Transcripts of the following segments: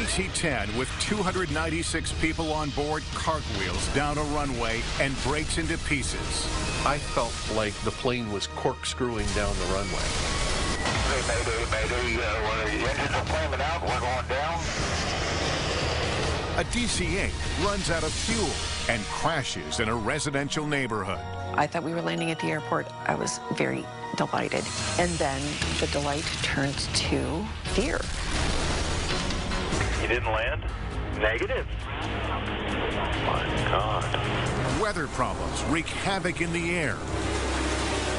DC-10 with 296 people on board cartwheels down a runway and breaks into pieces. I felt like the plane was corkscrewing down the runway. Mayday, the engines are flaming out, we're going down. A DC-8 runs out of fuel and crashes in a residential neighborhood. I thought we were landing at the airport. I was very delighted. And then the delight turned to fear. You didn't land? Negative. My God. Weather problems wreak havoc in the air.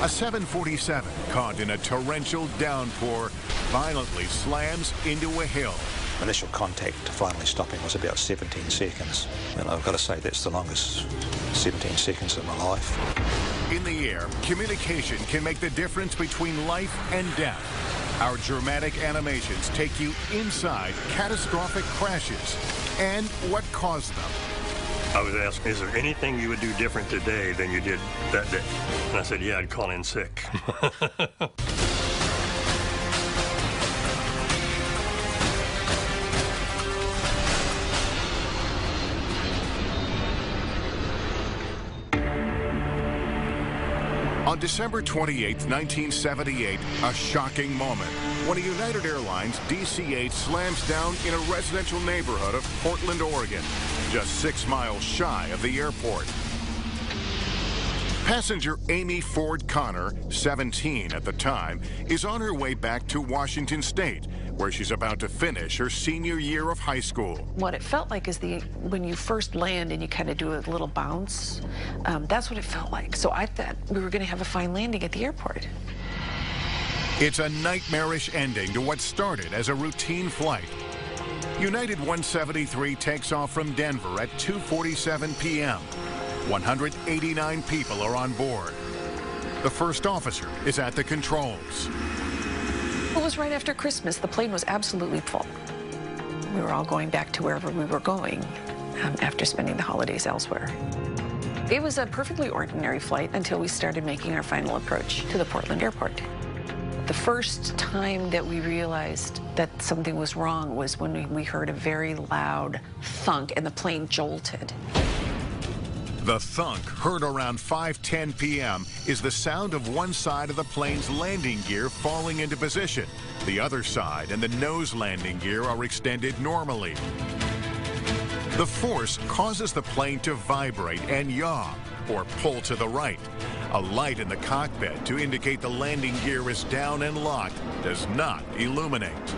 A 747 caught in a torrential downpour violently slams into a hill. Initial contact to finally stopping was about 17 seconds. And I've got to say that's the longest 17 seconds of my life. In the air, communication can make the difference between life and death. Our dramatic animations take you inside catastrophic crashes and what caused them. I was asked, is there anything you would do different today than you did that day? And I said, yeah, I'd call in sick. On December 28, 1978, a shocking moment when a United Airlines DC-8 slams down in a residential neighborhood of Portland, Oregon, just 6 miles shy of the airport. Passenger Amy Ford Connor, 17 at the time, is on her way back to Washington State, where she's about to finish her senior year of high school. What it felt like is when you first land and you kind of do a little bounce, that's what it felt like. So I thought we were going to have a fine landing at the airport. It's a nightmarish ending to what started as a routine flight. United 173 takes off from Denver at 2:47 p.m. 189 people are on board. The first officer is at the controls. It was right after Christmas. The plane was absolutely full. We were all going back to wherever we were going after spending the holidays elsewhere. It was a perfectly ordinary flight until we started making our final approach to the Portland airport. The first time that we realized that something was wrong was when we heard a very loud thunk and the plane jolted. The thunk, heard around 5:10 p.m., is the sound of one side of the plane's landing gear falling into position. The other side and the nose landing gear are extended normally. The force causes the plane to vibrate and yaw, or pull to the right. A light in the cockpit to indicate the landing gear is down and locked does not illuminate.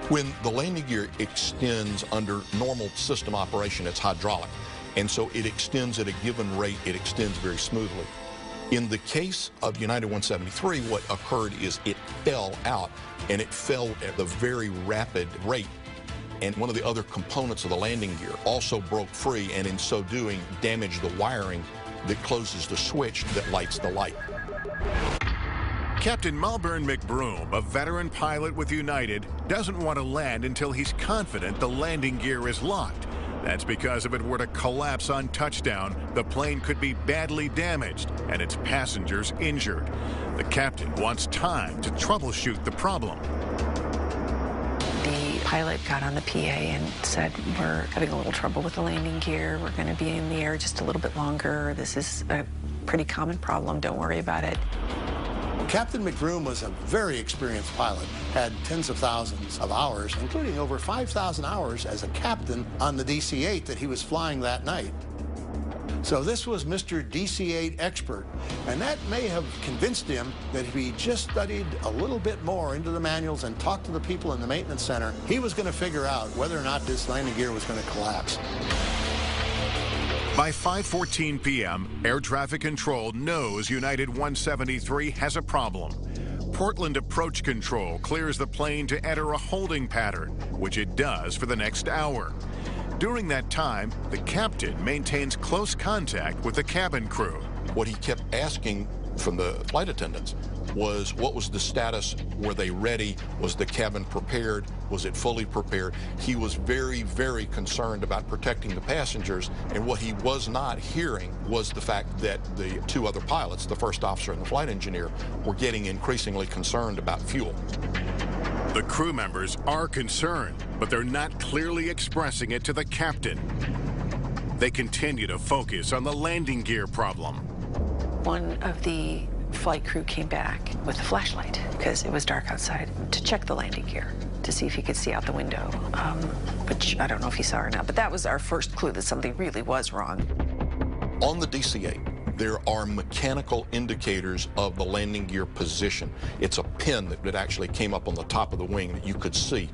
When the landing gear extends under normal system operation, it's hydraulic. And so it extends at a given rate, it extends very smoothly. In the case of United 173, what occurred is it fell out, and it fell at a very rapid rate. And one of the other components of the landing gear also broke free, and in so doing, damaged the wiring that closes the switch that lights the light. Captain Malburn McBroom, a veteran pilot with United, doesn't want to land until he's confident the landing gear is locked. That's because if it were to collapse on touchdown, the plane could be badly damaged and its passengers injured. The captain wants time to troubleshoot the problem. The pilot got on the PA and said, we're having a little trouble with the landing gear. We're going to be in the air just a little bit longer. This is a pretty common problem. Don't worry about it. Captain McBroom was a very experienced pilot, had tens of thousands of hours, including over 5,000 hours as a captain on the DC-8 that he was flying that night. So this was Mr. DC-8 expert, and that may have convinced him that if he just studied a little bit more into the manuals and talked to the people in the maintenance center, he was going to figure out whether or not this landing gear was going to collapse. By 5:14 p.m., air traffic control knows United 173 has a problem. Portland Approach Control clears the plane to enter a holding pattern, which it does for the next hour. During that time, the captain maintains close contact with the cabin crew. What he kept asking from the flight attendants was, what was the status? Were they ready? Was the cabin prepared? Was it fully prepared? He was very, very concerned about protecting the passengers, and what he was not hearing was the fact that the two other pilots, the first officer and the flight engineer, were getting increasingly concerned about fuel. The crew members are concerned, but they're not clearly expressing it to the captain. They continue to focus on the landing gear problem. One of the flight crew came back with a flashlight, because it was dark outside, to check the landing gear, to see if he could see out the window, which I don't know if he saw or not, but that was our first clue that something really was wrong. On the DC-8, there are mechanical indicators of the landing gear position. It's a pin that actually came up on the top of the wing that you could see.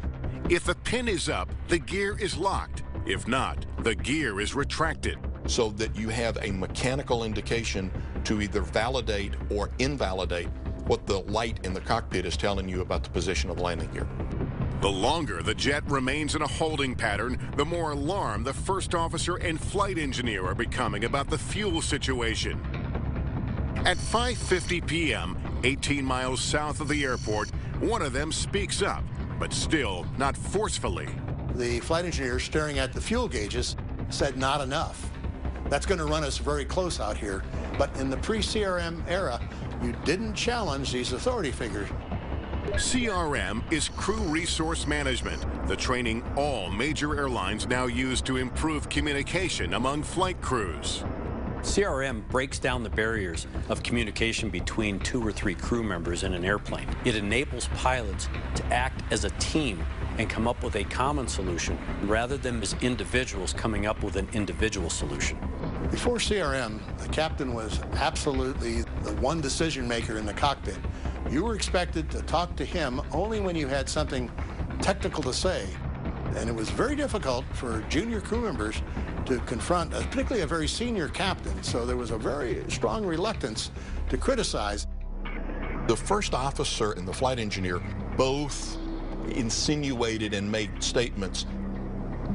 If the pin is up, the gear is locked. If not, the gear is retracted. So that you have a mechanical indication to either validate or invalidate what the light in the cockpit is telling you about the position of the landing gear. The longer the jet remains in a holding pattern, the more alarmed the first officer and flight engineer are becoming about the fuel situation. At 5:50 p.m., 18 miles south of the airport, one of them speaks up, but still not forcefully. The flight engineer, staring at the fuel gauges, said not enough. That's going to run us very close out here. But in the pre-CRM era, you didn't challenge these authority figures. CRM is Crew Resource Management, the training all major airlines now use to improve communication among flight crews. CRM breaks down the barriers of communication between 2 or 3 crew members in an airplane. It enables pilots to act as a team and come up with a common solution rather than as individuals coming up with an individual solution. Before CRM, the captain was absolutely the one decision maker in the cockpit. You were expected to talk to him only when you had something technical to say. And it was very difficult for junior crew members to confront, particularly a very senior captain. So there was a very strong reluctance to criticize. The first officer and the flight engineer both insinuated and made statements,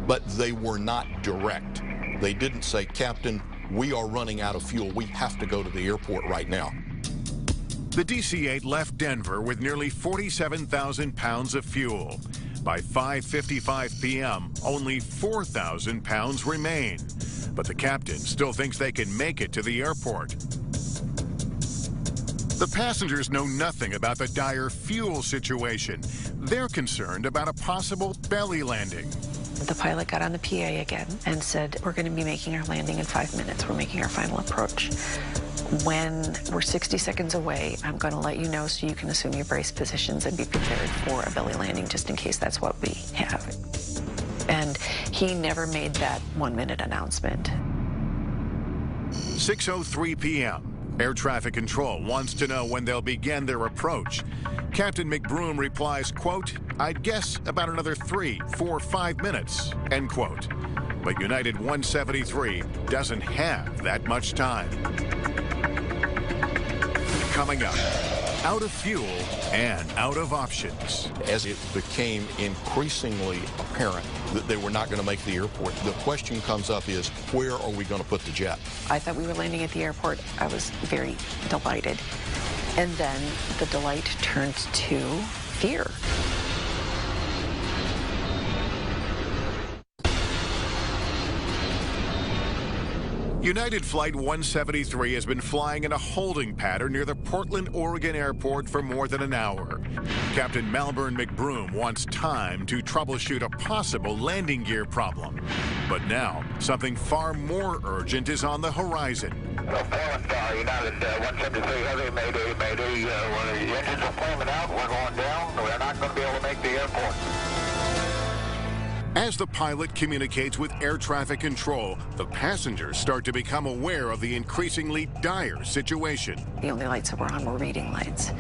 but they were not direct. They didn't say, "Captain, we are running out of fuel. We have to go to the airport right now." The DC-8 left Denver with nearly 47,000 pounds of fuel. By 5:55 p.m., only 4,000 pounds remain. But the captain still thinks they can make it to the airport. The passengers know nothing about the dire fuel situation. They're concerned about a possible belly landing. The pilot got on the PA again and said, "We're going to be making our landing in 5 minutes. We're making our final approach. When we're 60 seconds away, I'm going to let you know so you can assume your brace positions and be prepared for a belly landing just in case that's what we have." And he never made that 1-minute announcement. 6:03 p.m. Air traffic control wants to know when they'll begin their approach. Captain McBroom replies, quote, "I'd guess about another 3, 4, 5 minutes," end quote. But United 173 doesn't have that much time. Coming up, out of fuel and out of options. As it became increasingly apparent that they were not going to make the airport, the question comes up is, where are we going to put the jet? I thought we were landing at the airport. I was very delighted. And then the delight turned to fear. United Flight 173 has been flying in a holding pattern near the Portland, Oregon airport for more than an hour. Captain Malburn McBroom wants time to troubleshoot a possible landing gear problem. But now, something far more urgent is on the horizon. United 173 Heavy, Mayday, Mayday. The engines are flaming out. We're going down. We're not going to be able to make the airport. As the pilot communicates with air traffic control, the passengers start to become aware of the increasingly dire situation. The only lights that were on were reading lights.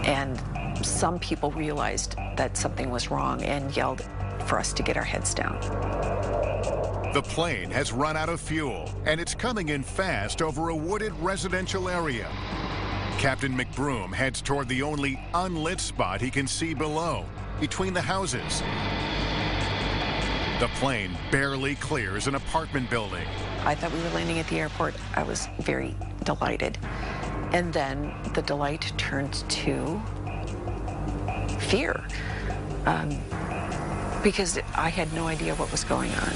And some people realized that something was wrong and yelled for us to get our heads down. The plane has run out of fuel, and it's coming in fast over a wooded residential area. Captain McBroom heads toward the only unlit spot he can see below, between the houses. The plane barely clears an apartment building. I thought we were landing at the airport. I was very delighted. And then the delight turned to fear, because I had no idea what was going on.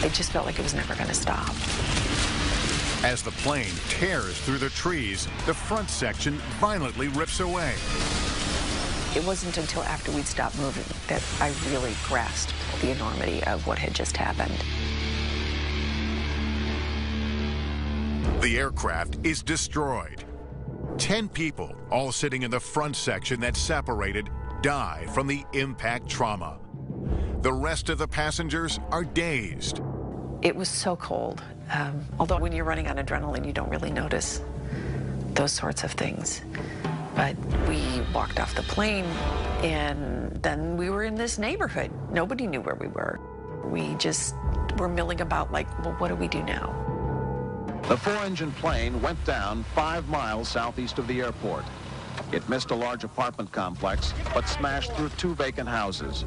I just felt like it was never going to stop. As the plane tears through the trees, the front section violently rips away. It wasn't until after we'd stopped moving that I really grasped the enormity of what had just happened. The aircraft is destroyed. 10 people, all sitting in the front section that separated, die from the impact trauma. The rest of the passengers are dazed. It was so cold. Although when you're running on adrenaline, you don't really notice those sorts of things. But we walked off the plane, and then we were in this neighborhood. Nobody knew where we were. We just were milling about like, well, what do we do now? The 4-engine plane went down 5 miles southeast of the airport. It missed a large apartment complex, but smashed through 2 vacant houses.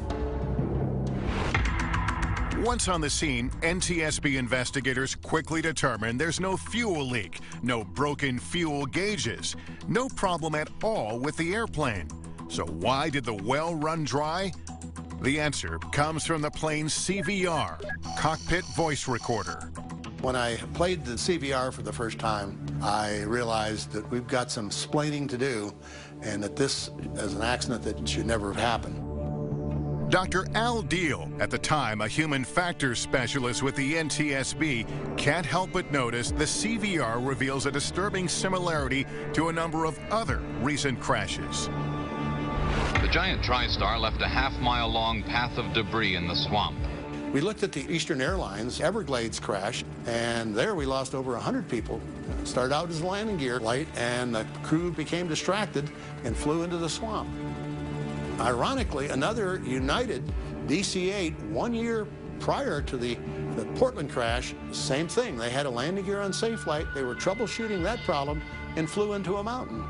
Once on the scene, NTSB investigators quickly determined there's no fuel leak, no broken fuel gauges, no problem at all with the airplane. So why did the well run dry? The answer comes from the plane's CVR, cockpit voice recorder. When I played the CVR for the first time, I realized that we've got some splaining to do and that this is an accident that should never have happened. Dr. Al Deal, at the time a human factors specialist with the NTSB, can't help but notice the CVR reveals a disturbing similarity to a number of other recent crashes. The giant TriStar left a half-mile-long path of debris in the swamp. We looked at the Eastern Airlines Everglades crash, and there we lost over 100 people. It started out as a landing gear light, and the crew became distracted and flew into the swamp. Ironically, another United DC-8, 1 year prior to the Portland crash, same thing. They had a landing gear unsafe light. They were troubleshooting that problem and flew into a mountain.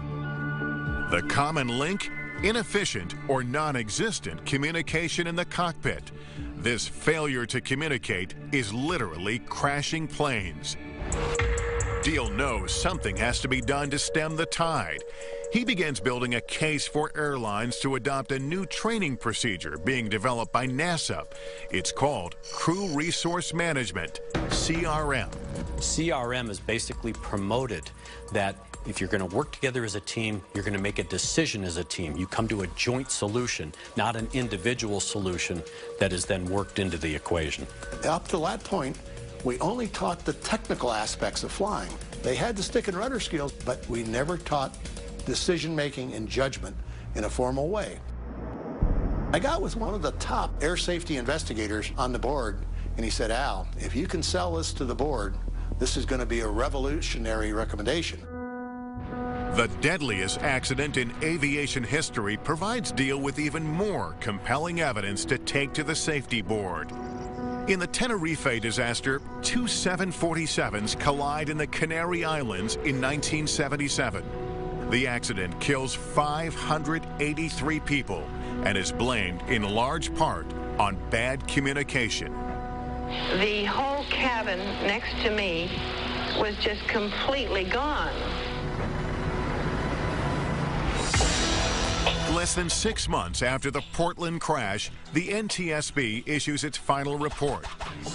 The common link? Inefficient or non-existent communication in the cockpit. This failure to communicate is literally crashing planes. Deal knows something has to be done to stem the tide. He begins building a case for airlines to adopt a new training procedure being developed by NASA. It's called Crew Resource Management, CRM. CRM is basically promoted that if you're going to work together as a team, you're going to make a decision as a team. You come to a joint solution, not an individual solution that is then worked into the equation. Up to that point, we only taught the technical aspects of flying. They had the stick and rudder skills, but we never taught decision-making and judgment in a formal way. I got with one of the top air safety investigators on the board, and he said, Al, if you can sell this to the board, this is going to be a revolutionary recommendation. The deadliest accident in aviation history provides Deal with even more compelling evidence to take to the safety board. In the Tenerife disaster, 2 747s collide in the Canary Islands in 1977. The accident kills 583 people and is blamed in large part on bad communication. The whole cabin next to me was just completely gone. Less than 6 months after the Portland crash, the NTSB issues its final report.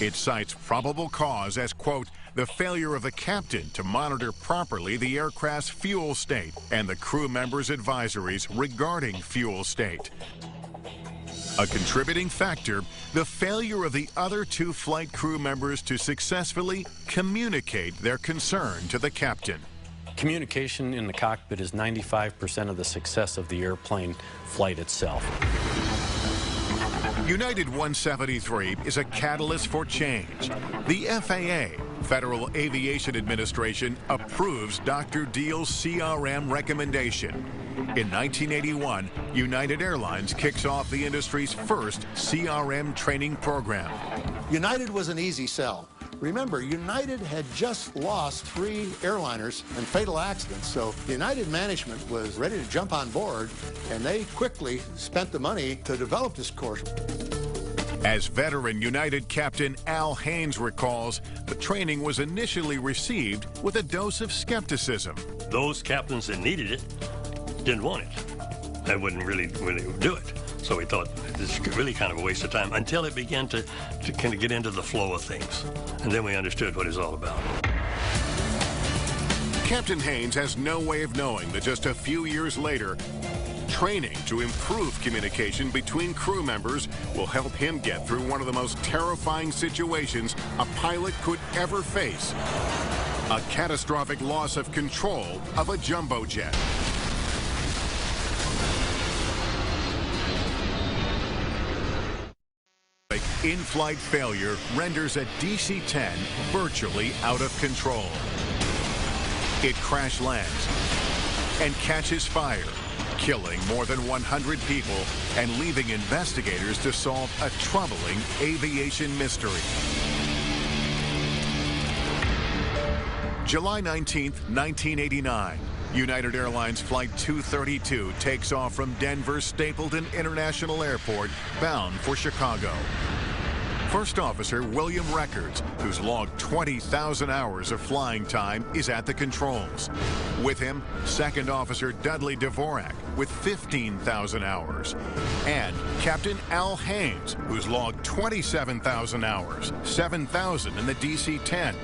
It cites probable cause as, quote, the failure of the captain to monitor properly the aircraft's fuel state and the crew members' advisories regarding fuel state. A contributing factor, the failure of the other 2 flight crew members to successfully communicate their concern to the captain. Communication in the cockpit is 95% of the success of the airplane flight itself. United 173 is a catalyst for change. The FAA, Federal Aviation Administration, approves Dr. Deal's CRM recommendation. In 1981, United Airlines kicks off the industry's first CRM training program. United was an easy sell. Remember, United had just lost 3 airliners in fatal accidents, so United management was ready to jump on board, and they quickly spent the money to develop this course. As veteran United Captain Al Haynes recalls, the training was initially received with a dose of skepticism. Those captains that needed it didn't want it. They wouldn't really do it. So we thought this is really kind of a waste of time until it began to kind of get into the flow of things. And then we understood what it's all about. Captain Haynes has no way of knowing that just a few years later, Training to improve communication between crew members will help him get through one of the most terrifying situations a pilot could ever face: a catastrophic loss of control of a jumbo jet. In-flight failure renders a DC-10 virtually out of control. It crash lands and catches fire, killing more than 100 people and leaving investigators to solve a troubling aviation mystery. July 19th, 1989. United Airlines Flight 232 takes off from Denver's Stapleton International Airport, bound for Chicago. First Officer William Records, who's logged 20,000 hours of flying time, is at the controls. With him, Second Officer Dudley Dvorak, with 15,000 hours. And Captain Al Haynes, who's logged 27,000 hours, 7,000 in the DC-10.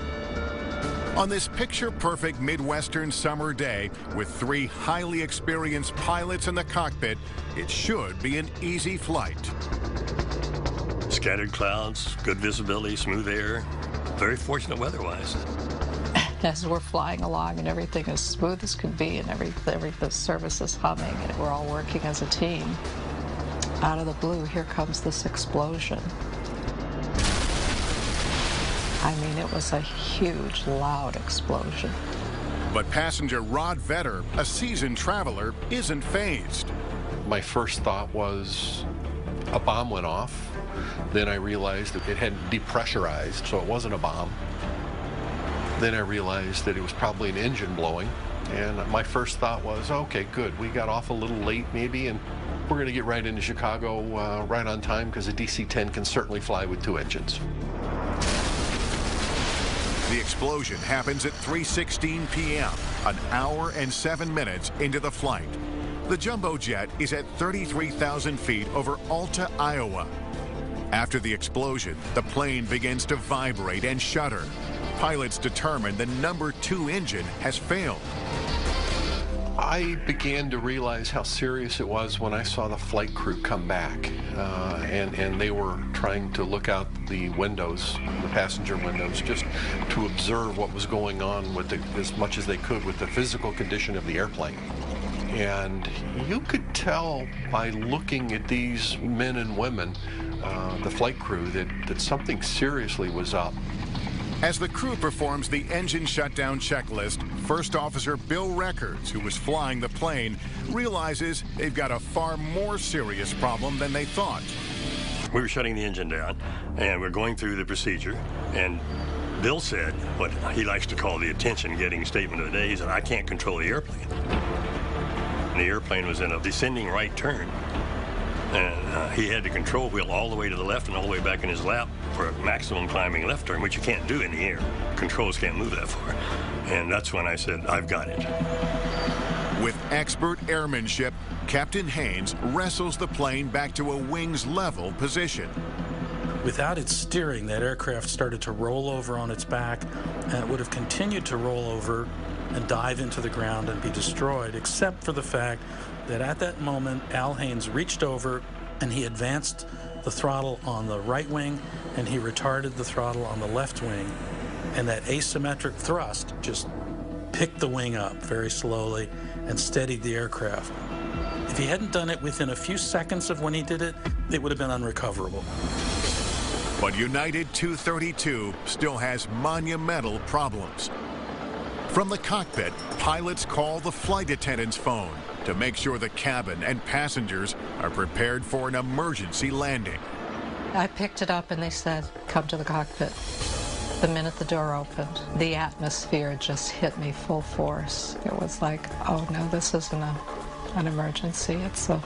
On this picture-perfect Midwestern summer day, with 3 highly experienced pilots in the cockpit, it should be an easy flight. Scattered clouds, good visibility, smooth air, very fortunate weather-wise. As we're flying along and everything is smooth as could be and the service is humming and we're all working as a team, out of the blue, here comes this explosion. I mean, it was a huge, loud explosion. But passenger Rod Vetter, a seasoned traveler, isn't fazed. My first thought was a bomb went off. Then I realized that it had depressurized, so it wasn't a bomb. Then I realized that it was probably an engine blowing. And my first thought was, okay, good. We got off a little late maybe, and we're going to get right into Chicago right on time, because a DC-10 can certainly fly with 2 engines. The explosion happens at 3:16 p.m., an hour and 7 minutes into the flight. The jumbo jet is at 33,000 feet over Alta, Iowa. After the explosion, the plane begins to vibrate and shudder. Pilots determine the number 2 engine has failed. I began to realize how serious it was when I saw the flight crew come back, and they were trying to look out the windows, the passenger windows, just to observe what was going on with as much as they could with the physical condition of the airplane. And you could tell by looking at these men and women, the flight crew, that something seriously was up. As the crew performs the engine shutdown checklist, First Officer Bill Records, who was flying the plane, realizes they've got a far more serious problem than they thought. We were shutting the engine down, and we're going through the procedure, and Bill said what he likes to call the attention-getting statement of the day. He said, "I can't control the airplane." And the airplane was in a descending right turn. And he had the control wheel all the way to the left and all the way back in his lap for a maximum climbing left turn, which you can't do in the air. Controls can't move that far. And that's when I said, I've got it. With expert airmanship, Captain Haynes wrestles the plane back to a wings level position. Without its steering, that aircraft started to roll over on its back, and it would have continued to roll over and dive into the ground and be destroyed, except for the fact that at that moment, Al Haynes reached over and he advanced the throttle on the right wing and he retarded the throttle on the left wing. And that asymmetric thrust just picked the wing up very slowly and steadied the aircraft. If he hadn't done it within a few seconds of when he did it, it would have been unrecoverable. But United 232 still has monumental problems. From the cockpit, pilots call the flight attendant's phone to make sure the cabin and passengers are prepared for an emergency landing. I picked it up and they said, come to the cockpit. The minute the door opened, the atmosphere just hit me full force. It was like, oh no, this isn't an emergency. It's a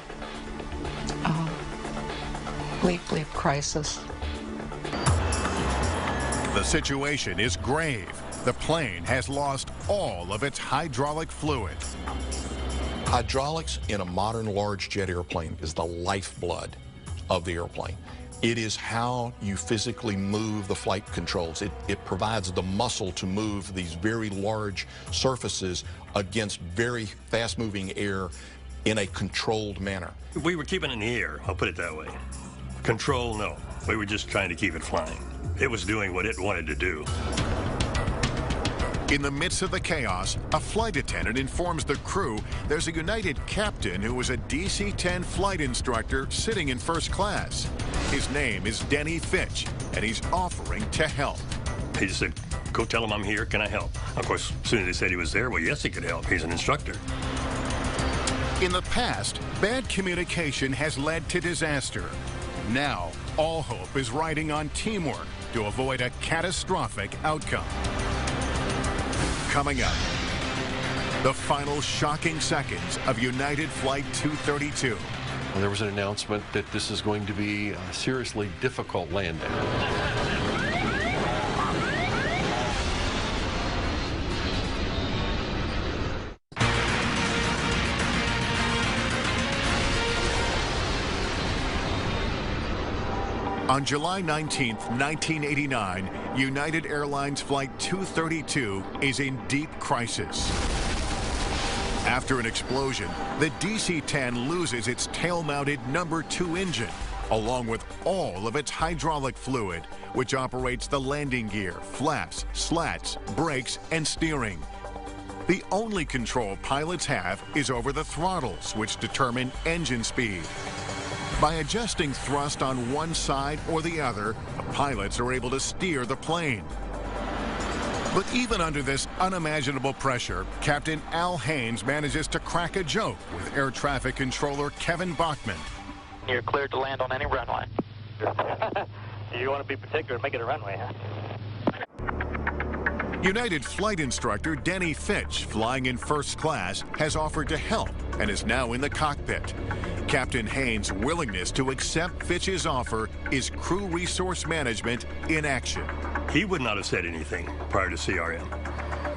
bleep, bleep crisis. The situation is grave. The plane has lost all of its hydraulic fluid. Hydraulics in a modern large jet airplane is the lifeblood of the airplane. It is how you physically move the flight controls. It provides the muscle to move these very large surfaces against very fast-moving air in a controlled manner. We were keeping it in the air, I'll put it that way. Control, no. We were just trying to keep it flying. It was doing what it wanted to do. In the midst of the chaos, a flight attendant informs the crew there's a United captain who was a DC-10 flight instructor sitting in first class. His name is Denny Fitch, and he's offering to help. He just said, go tell him I'm here, can I help? Of course, as soon as he said he was there, well, yes, he could help. He's an instructor. In the past, bad communication has led to disaster. Now, all hope is riding on teamwork to avoid a catastrophic outcome. Coming up, the final shocking seconds of United Flight 232. There was an announcement that this is going to be a seriously difficult landing. On July 19th, 1989, United Airlines Flight 232 is in deep crisis. After an explosion, the DC-10 loses its tail-mounted #2 engine, along with all of its hydraulic fluid, which operates the landing gear, flaps, slats, brakes, and steering. The only control pilots have is over the throttles, which determine engine speed. By adjusting thrust on one side or the other, the pilots are able to steer the plane. But even under this unimaginable pressure, Captain Al Haynes manages to crack a joke with air traffic controller Kevin Bachman. You're cleared to land on any runway. You want to be particular, make it a runway, huh? United flight instructor Denny Fitch, flying in first class, has offered to help and is now in the cockpit. Captain Haynes' willingness to accept Fitch's offer is crew resource management in action. He would not have said anything prior to CRM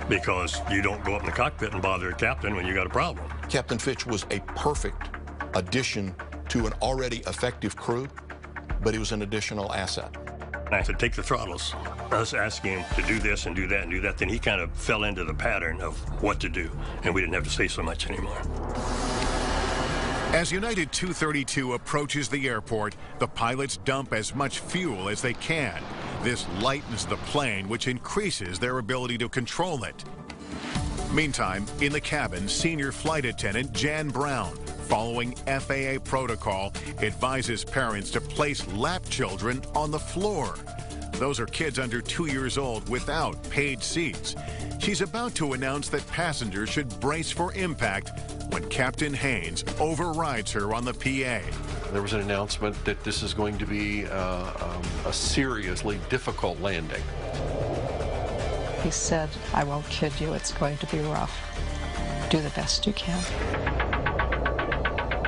because you don't go up in the cockpit and bother a captain when you got a problem. Captain Fitch was a perfect addition to an already effective crew, but he was an additional asset. I said, take the throttles. I was asking him to do this and do that and do that. Then he kind of fell into the pattern of what to do, and we didn't have to say so much anymore. As United 232 approaches the airport, the pilots dump as much fuel as they can. This lightens the plane, which increases their ability to control it. Meantime, in the cabin, senior flight attendant Jan Brown, following FAA protocol, advises parents to place lap children on the floor. Those are kids under 2 years old without paid seats. She's about to announce that passengers should brace for impact when Captain Haynes overrides her on the PA. There was an announcement that this is going to be a seriously difficult landing. He said, I won't kid you, it's going to be rough. Do the best you can.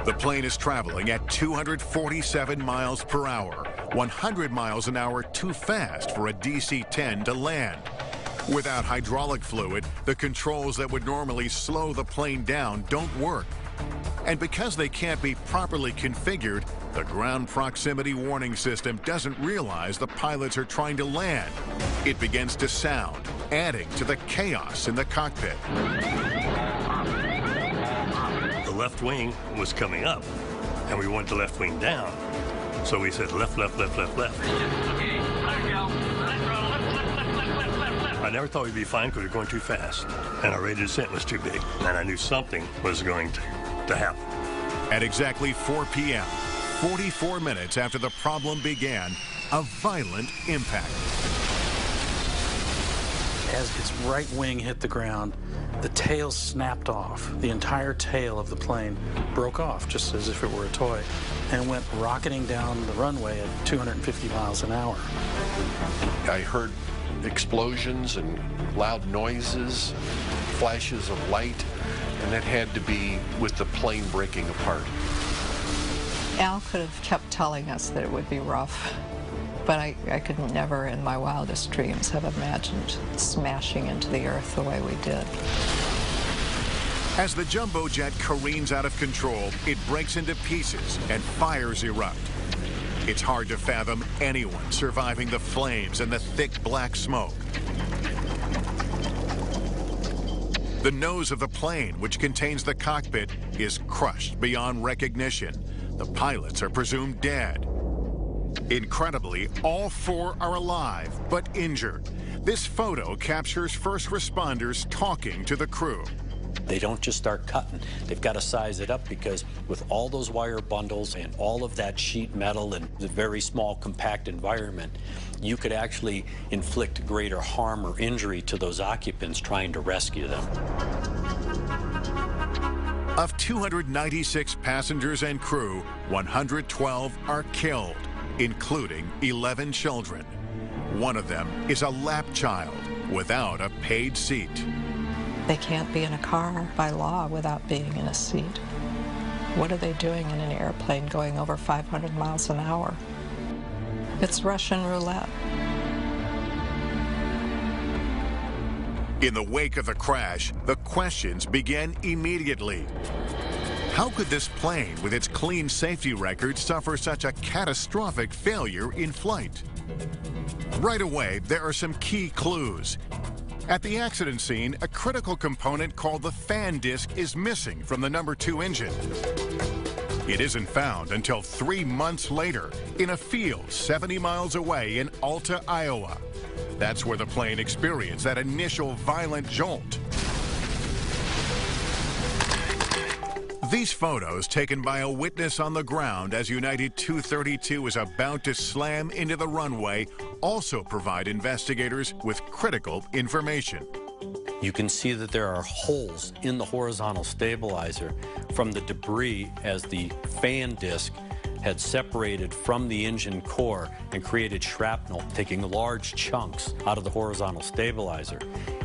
The plane is traveling at 247 miles per hour, 100 miles an hour too fast for a DC-10 to land. Without hydraulic fluid, the controls that would normally slow the plane down don't work. And because they can't be properly configured, the ground proximity warning system doesn't realize the pilots are trying to land. It begins to sound, adding to the chaos in the cockpit. The left wing was coming up, and we wanted the left wing down. So we said left, left, left, left, left. I never thought we'd be fine because we were going too fast, and our rate of descent was too big, and I knew something was going to happen. At exactly 4 p.m., 44 minutes after the problem began, a violent impact. As its right wing hit the ground, the tail snapped off. The entire tail of the plane broke off, just as if it were a toy, and went rocketing down the runway at 250 miles an hour. I heard explosions and loud noises, flashes of light, and that had to be with the plane breaking apart. Al could have kept telling us that it would be rough, but I could never in my wildest dreams have imagined smashing into the earth the way we did. As the jumbo jet careens out of control, it breaks into pieces and fires erupt. It's hard to fathom anyone surviving the flames and the thick black smoke. The nose of the plane, which contains the cockpit, is crushed beyond recognition. The pilots are presumed dead. Incredibly, all 4 are alive, but injured. This photo captures first responders talking to the crew. They don't just start cutting. They've got to size it up, because with all those wire bundles and all of that sheet metal and the very small, compact environment, you could actually inflict greater harm or injury to those occupants trying to rescue them. Of 296 passengers and crew, 112 are killed, including 11 children. One of them is a lap child without a paid seat. They can't be in a car by law without being in a seat. What are they doing in an airplane going over 500 miles an hour? It's Russian roulette. In the wake of the crash, the questions began immediately. How could this plane, with its clean safety record, suffer such a catastrophic failure in flight? Right away, there are some key clues. At the accident scene, a critical component called the fan disc is missing from the number 2 engine. It isn't found until 3 months later in a field 70 miles away in Alta, Iowa. That's where the plane experienced that initial violent jolt. These photos, taken by a witness on the ground as United 232 is about to slam into the runway, also provide investigators with critical information. You can see that there are holes in the horizontal stabilizer from the debris as the fan disc had separated from the engine core and created shrapnel, taking large chunks out of the horizontal stabilizer.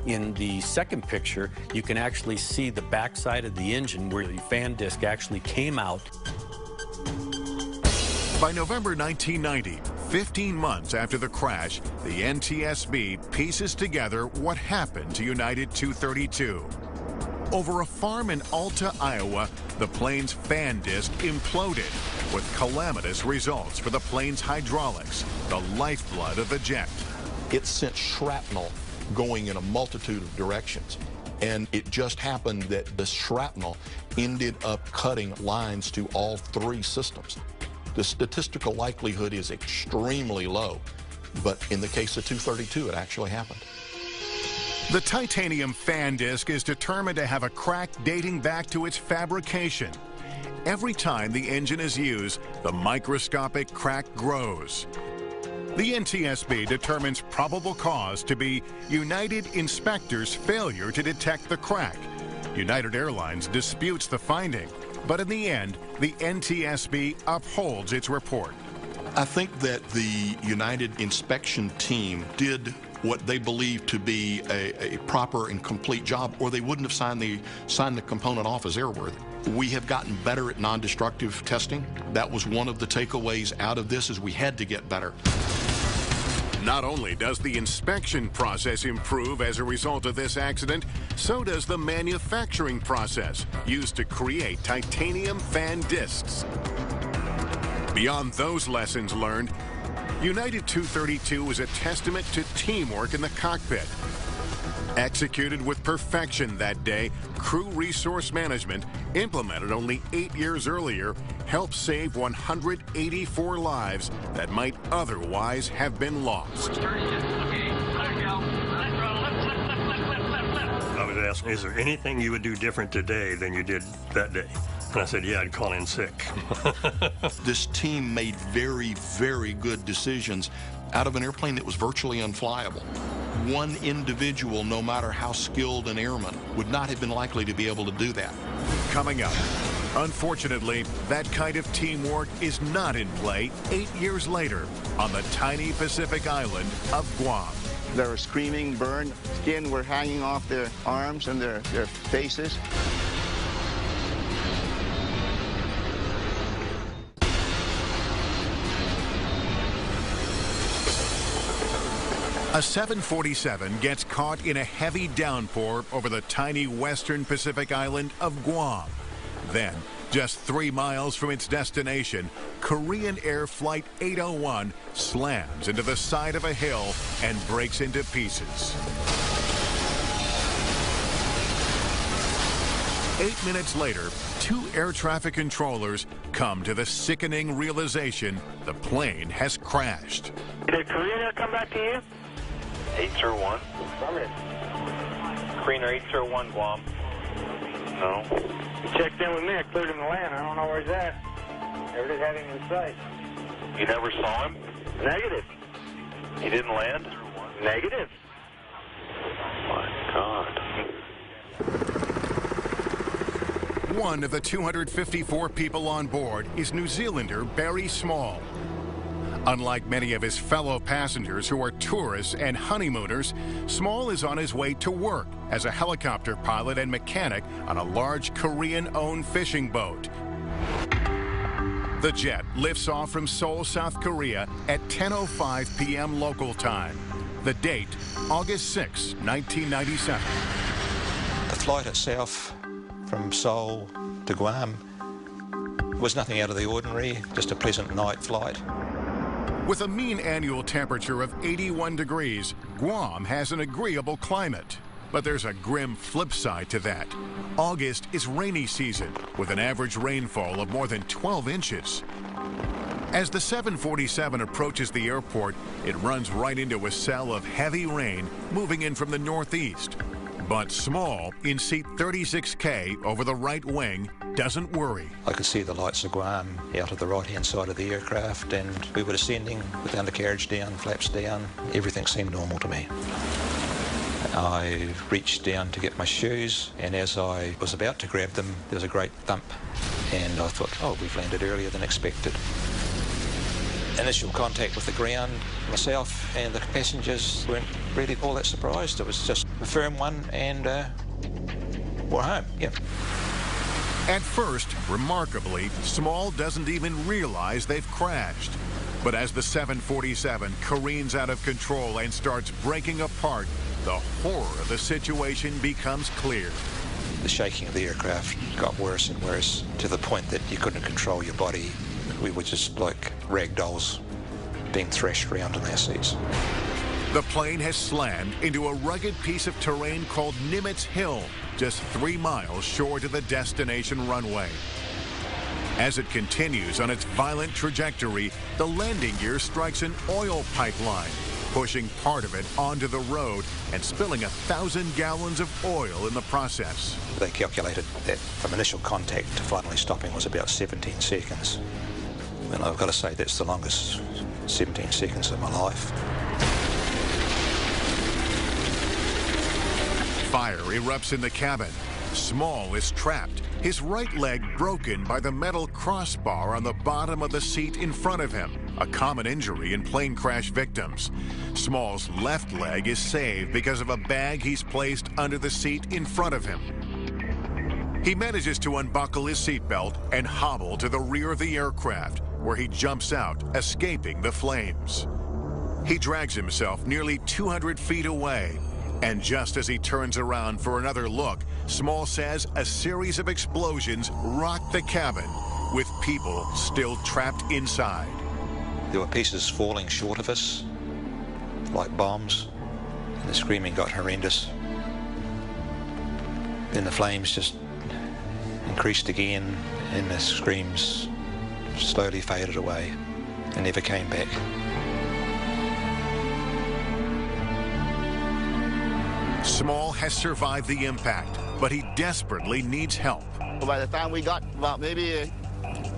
In the second picture, you can actually see the backside of the engine where the fan disc actually came out. By November 1990, 15 months after the crash, the NTSB pieces together what happened to United 232. Over a farm in Alta, Iowa, the plane's fan disc imploded, with calamitous results for the plane's hydraulics, the lifeblood of the jet. It sent shrapnel going in a multitude of directions, and it just happened that the shrapnel ended up cutting lines to all 3 systems. The statistical likelihood is extremely low, but in the case of 232, it actually happened. The titanium fan disc is determined to have a crack dating back to its fabrication. Every time the engine is used, the microscopic crack grows. The NTSB determines probable cause to be United inspectors' failure to detect the crack. United Airlines disputes the finding, but in the end, the NTSB upholds its report. I think that the United inspection team did what they believe to be a proper and complete job, or they wouldn't have signed the component off as airworthy. We have gotten better at non-destructive testing. That was one of the takeaways out of this, is we had to get better. Not only does the inspection process improve as a result of this accident, so does the manufacturing process used to create titanium fan discs. Beyond those lessons learned, United 232 is a testament to teamwork in the cockpit. Executed with perfection that day, crew resource management, implemented only 8 years earlier, helped save 184 lives that might otherwise have been lost. I was asked, is there anything you would do different today than you did that day? And I said, yeah, I'd call in sick. This team made very, very good decisions out of an airplane that was virtually unflyable. One individual, no matter how skilled an airman, would not have been likely to be able to do that. Coming up, unfortunately, that kind of teamwork is not in play 8 years later on the tiny Pacific island of Guam. They were screaming, burned, skin were hanging off their arms and their faces. A 747 gets caught in a heavy downpour over the tiny western Pacific island of Guam. Then, just 3 miles from its destination, Korean Air Flight 801 slams into the side of a hill and breaks into pieces. 8 minutes later, 2 air traffic controllers come to the sickening realization the plane has crashed. Did Korean Air come back to you? 801. Korean Air 801 Guam. No. He checked in with me. I cleared him to land. I don't know where he's at. Never did have him in sight. You never saw him? Negative. He didn't land? Negative. My God. One of the 254 people on board is New Zealander Barry Small. Unlike many of his fellow passengers who are tourists and honeymooners, Small is on his way to work as a helicopter pilot and mechanic on a large Korean-owned fishing boat. The jet lifts off from Seoul, South Korea at 10:05 p.m. local time. The date, August 6, 1997. The flight itself from Seoul to Guam was nothing out of the ordinary, just a pleasant night flight. With a mean annual temperature of 81 degrees, Guam has an agreeable climate. But there's a grim flip side to that. August is rainy season, with an average rainfall of more than 12 inches. As the 747 approaches the airport, it runs right into a cell of heavy rain moving in from the northeast. But Small, in seat 36K over the right wing, doesn't worry. I could see the lights of Guam out of the right-hand side of the aircraft, and we were descending with the undercarriage down, flaps down. Everything seemed normal to me. I reached down to get my shoes, and as I was about to grab them, there was a great thump, and I thought, oh, we've landed earlier than expected. Initial contact with the ground, myself and the passengers weren't really all that surprised. It was just a firm one, and we're home, yeah. At first, remarkably, Small doesn't even realize they've crashed. But as the 747 careens out of control and starts breaking apart, the horror of the situation becomes clear. The shaking of the aircraft got worse and worse, to the point that you couldn't control your body. We were just like rag dolls being thrashed around in our seats. The plane has slammed into a rugged piece of terrain called Nimitz Hill, just 3 miles short of the destination runway. As it continues on its violent trajectory, the landing gear strikes an oil pipeline, pushing part of it onto the road and spilling 1,000 gallons of oil in the process. They calculated that from initial contact to finally stopping was about 17 seconds. And I've got to say that's the longest 17 seconds of my life. Fire erupts in the cabin. Small is trapped, his right leg broken by the metal crossbar on the bottom of the seat in front of him, a common injury in plane crash victims. Small's left leg is saved because of a bag he's placed under the seat in front of him. He manages to unbuckle his seatbelt and hobble to the rear of the aircraft, where he jumps out, escaping the flames. He drags himself nearly 200 feet away, and just as he turns around for another look, Small says a series of explosions rocked the cabin, with people still trapped inside. There were pieces falling short of us, like bombs, and the screaming got horrendous. Then the flames just increased again, and the screams slowly faded away and never came back. Small has survived the impact, but he desperately needs help. By the time we got about maybe a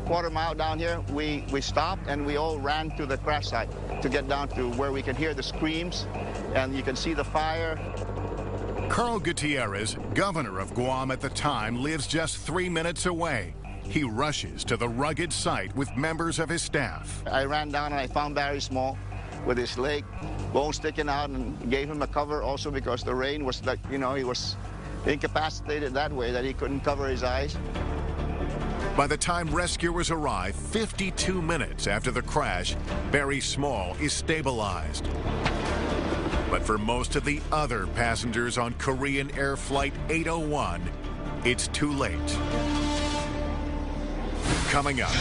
quarter mile down here, we stopped and we all ran to the crash site to get down to where we can hear the screams and you can see the fire. Carl Gutierrez, governor of Guam at the time, lives just 3 minutes away. He rushes to the rugged site with members of his staff. I ran down and I found Barry Small with his leg, bone sticking out, and gave him a cover also because the rain was like, you know, he was incapacitated that way that he couldn't cover his eyes. By the time rescuers arrive, 52 minutes after the crash, Barry Small is stabilized. But for most of the other passengers on Korean Air Flight 801, it's too late. Coming up,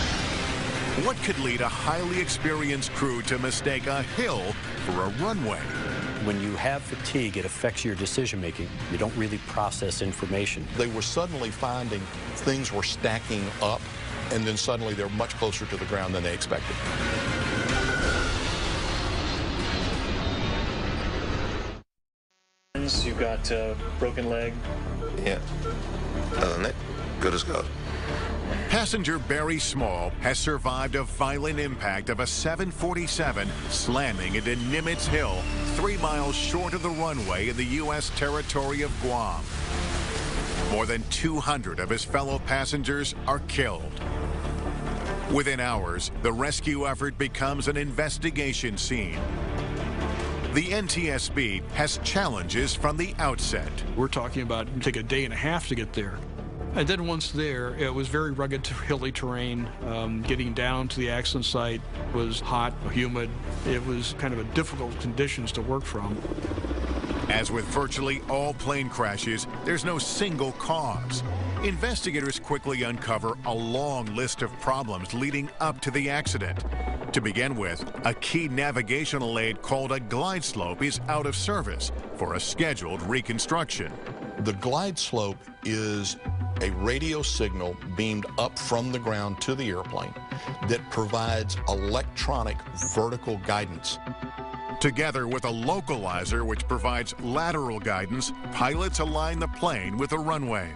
what could lead a highly experienced crew to mistake a hill for a runway? When you have fatigue, it affects your decision-making. You don't really process information. They were suddenly finding things were stacking up, and then suddenly they're much closer to the ground than they expected. You've got a broken leg. Yeah. Other than that, good as gold. Passenger Barry Small has survived a violent impact of a 747 slamming into Nimitz Hill, 3 miles short of the runway in the U.S. territory of Guam. More than 200 of his fellow passengers are killed. Within hours, the rescue effort becomes an investigation scene. The NTSB has challenges from the outset. We're talking about it take a day and a half to get there. And then once there, it was very rugged, hilly terrain. Getting down to the accident site was hot, humid. It was kind of a difficult conditions to work from. As with virtually all plane crashes, there's no single cause. Investigators quickly uncover a long list of problems leading up to the accident. To begin with, a key navigational aid called a glide slope is out of service for a scheduled reconstruction. The glide slope is a radio signal beamed up from the ground to the airplane that provides electronic vertical guidance. Together with a localizer which provides lateral guidance, pilots align the plane with the runway.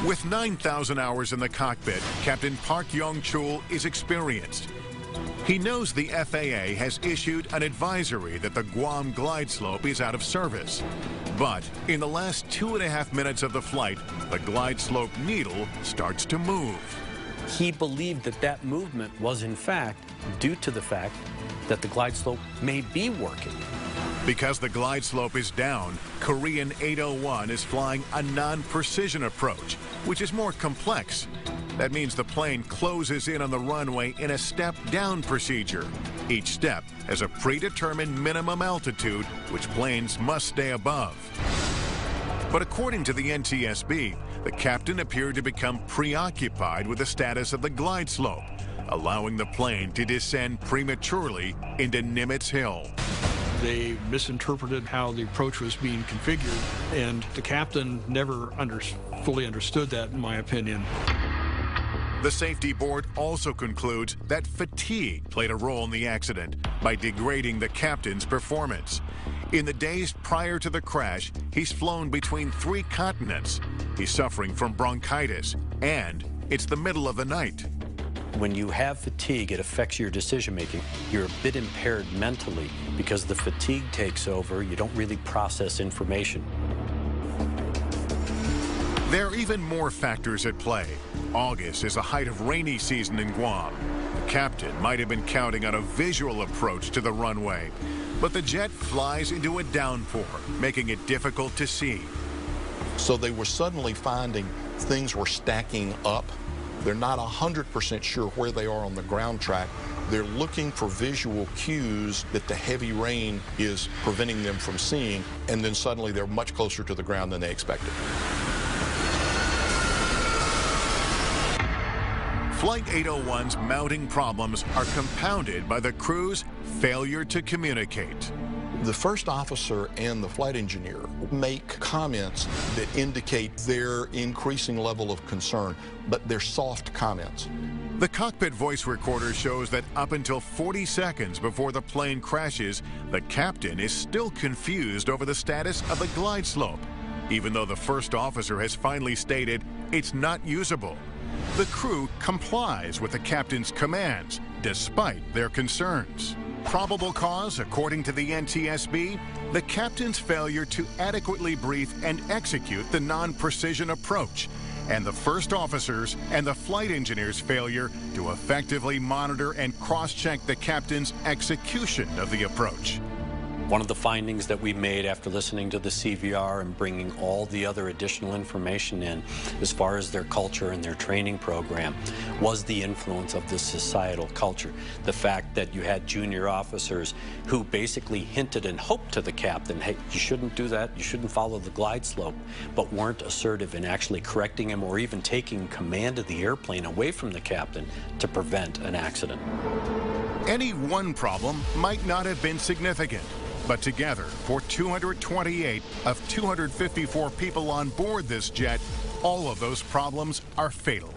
With 9,000 hours in the cockpit, Captain Park Yong-chul is experienced. He knows the FAA has issued an advisory that the Guam glide slope is out of service. But in the last 2.5 minutes of the flight, the glide slope needle starts to move. He believed that that movement was, in fact, due to the fact that the glide slope may be working. Because the glide slope is down, Korean 801 is flying a non-precision approach, which is more complex. That means the plane closes in on the runway in a step-down procedure. Each step has a predetermined minimum altitude, which planes must stay above. But according to the NTSB, the captain appeared to become preoccupied with the status of the glide slope, allowing the plane to descend prematurely into Nimitz Hill. They misinterpreted how the approach was being configured, and the captain never fully understood that, in my opinion. The safety board also concludes that fatigue played a role in the accident by degrading the captain's performance. In the days prior to the crash, he's flown between 3 continents. He's suffering from bronchitis, and it's the middle of the night. When you have fatigue, it affects your decision-making. You're a bit impaired mentally because the fatigue takes over. You don't really process information. There are even more factors at play. August is a height of rainy season in Guam. The captain might have been counting on a visual approach to the runway, but the jet flies into a downpour, making it difficult to see. So they were suddenly finding things were stacking up. They're not 100% sure where they are on the ground track. They're looking for visual cues that the heavy rain is preventing them from seeing, and then suddenly they're much closer to the ground than they expected. Flight 801's mounting problems are compounded by the crew's failure to communicate. The first officer and the flight engineer make comments that indicate their increasing level of concern, but they're soft comments. The cockpit voice recorder shows that up until 40 seconds before the plane crashes, the captain is still confused over the status of the glide slope, even though the first officer has finally stated it's not usable. The crew complies with the captain's commands, despite their concerns. Probable cause, according to the NTSB, the captain's failure to adequately brief and execute the non-precision approach, and the first officer's and the flight engineer's failure to effectively monitor and cross-check the captain's execution of the approach. One of the findings that we made after listening to the CVR and bringing all the other additional information in as far as their culture and their training program was the influence of the societal culture. The fact that you had junior officers who basically hinted and hoped to the captain, hey, you shouldn't do that, you shouldn't follow the glide slope, but weren't assertive in actually correcting him or even taking command of the airplane away from the captain to prevent an accident. Any one problem might not have been significant, but together, for 228 of 254 people on board this jet, all of those problems are fatal.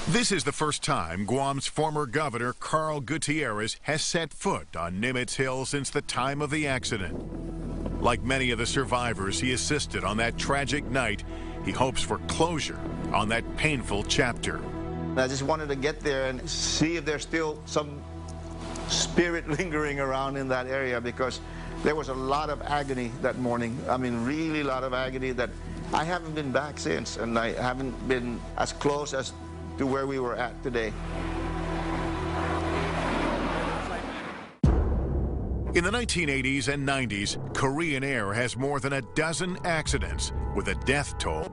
This is the first time Guam's former governor, Carl Gutierrez, has set foot on Nimitz Hill since the time of the accident. Like many of the survivors he assisted on that tragic night, he hopes for closure on that painful chapter. I just wanted to get there and see if there's still some spirit lingering around in that area, because there was a lot of agony that morning. I mean, really a lot of agony that I haven't been back since, and I haven't been as close as to where we were at today. In the 1980s and 90s, Korean Air has more than a dozen accidents with a death toll.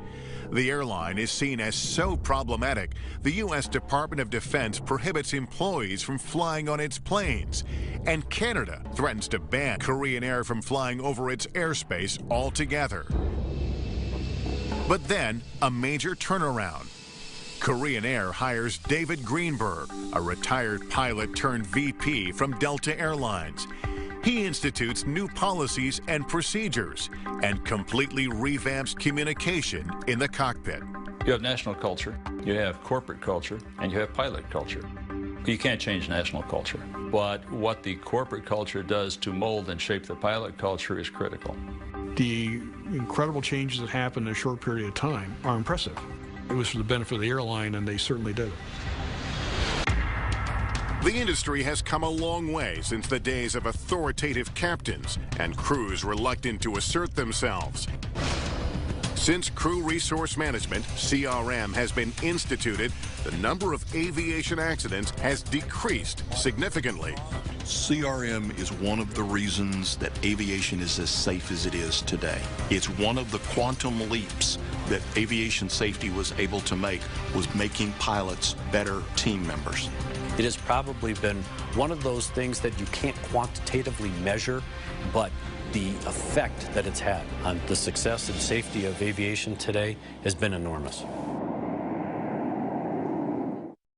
The airline is seen as so problematic, the U.S. Department of Defense prohibits employees from flying on its planes, and Canada threatens to ban Korean Air from flying over its airspace altogether. But then, a major turnaround. Korean Air hires David Greenberg, a retired pilot turned VP from Delta Airlines. He institutes new policies and procedures and completely revamps communication in the cockpit. You have national culture, you have corporate culture, and you have pilot culture. You can't change national culture, but what the corporate culture does to mold and shape the pilot culture is critical. The incredible changes that happened in a short period of time are impressive. It was for the benefit of the airline, and they certainly did. The industry has come a long way since the days of authoritative captains and crews reluctant to assert themselves. Since Crew Resource Management, CRM, has been instituted, the number of aviation accidents has decreased significantly. CRM is one of the reasons that aviation is as safe as it is today. It's one of the quantum leaps that aviation safety was able to make, was making pilots better team members. It has probably been one of those things that you can't quantitatively measure, but the effect that it's had on the success and safety of aviation today has been enormous.